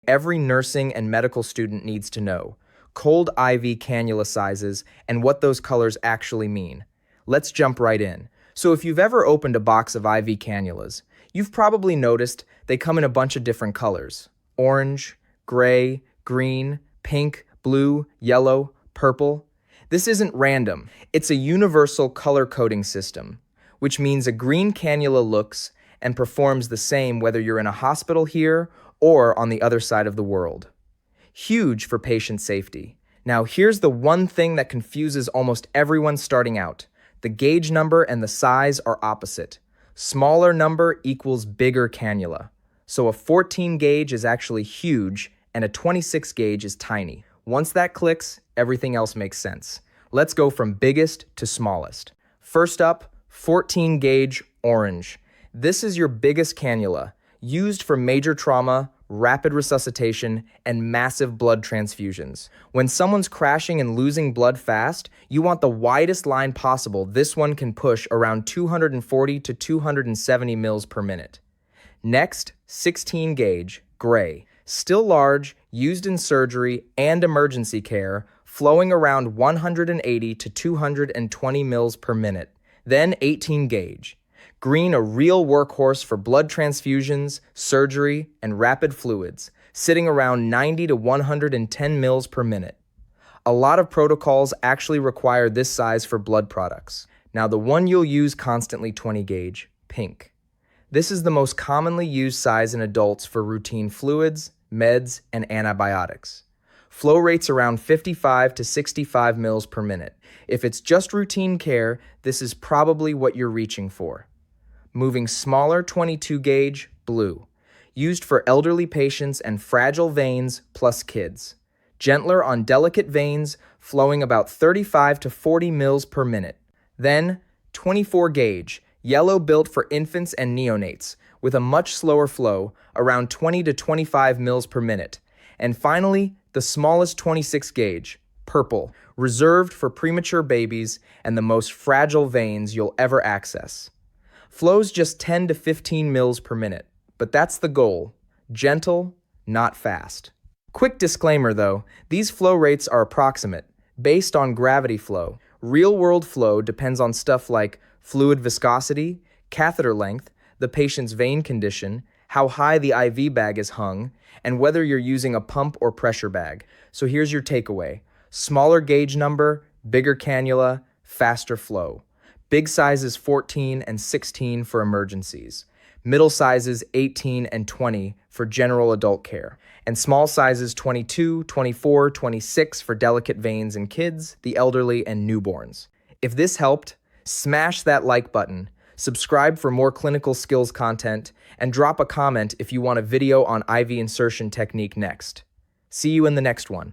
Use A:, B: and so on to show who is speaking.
A: Every nursing and medical student needs to know: cold IV cannula sizes and what those colors actually mean. Let's jump right in. So if you've ever opened a box of IV cannulas, you've probably noticed they come in a bunch of different colors: orange, gray, green, pink, blue, yellow, purple. This isn't random. It's a universal color coding system, which means a green cannula looks and performs the same whether you're in a hospital here or on the other side of the world. Huge for patient safety. Now, here's the one thing that confuses almost everyone starting out. The gauge number and the size are opposite. Smaller number equals bigger cannula. So a 14 gauge is actually huge and a 26 gauge is tiny. Once that clicks, everything else makes sense. Let's go from biggest to smallest. First up, 14 gauge orange. This is your biggest cannula, used for major trauma, rapid resuscitation, and massive blood transfusions. When someone's crashing and losing blood fast, you want the widest line possible. This one can push around 240 to 270 mils per minute. Next, 16 gauge, gray. Still large, used in surgery and emergency care, flowing around 180 to 220 mils per minute. Then 18 gauge. Green, a real workhorse for blood transfusions, surgery, and rapid fluids, sitting around 90 to 110 mils per minute. A lot of protocols actually require this size for blood products. Now the one you'll use constantly, 20 gauge, pink. This is the most commonly used size in adults for routine fluids, meds, and antibiotics. Flow rates around 55 to 65 mils per minute. If it's just routine care, this is probably what you're reaching for. Moving smaller, 22 gauge, blue. Used for elderly patients and fragile veins plus kids. Gentler on delicate veins, flowing about 35 to 40 mils per minute. Then, 24 gauge, yellow, built for infants and neonates, with a much slower flow, around 20 to 25 mils per minute. And finally, the smallest, 26 gauge, purple, reserved for premature babies and the most fragile veins you'll ever access. Flows just 10 to 15 mils per minute, but that's the goal. Gentle, not fast. Quick disclaimer though, these flow rates are approximate, based on gravity flow. Real-world flow depends on stuff like fluid viscosity, catheter length, the patient's vein condition, how high the IV bag is hung, and whether you're using a pump or pressure bag. So here's your takeaway. Smaller gauge number, bigger cannula, faster flow. Big sizes 14 and 16 for emergencies. Middle sizes 18 and 20 for general adult care. And small sizes 22, 24, 26 for delicate veins in kids, the elderly, and newborns. If this helped, smash that like button, subscribe for more clinical skills content, and drop a comment if you want a video on IV insertion technique next. See you in the next one.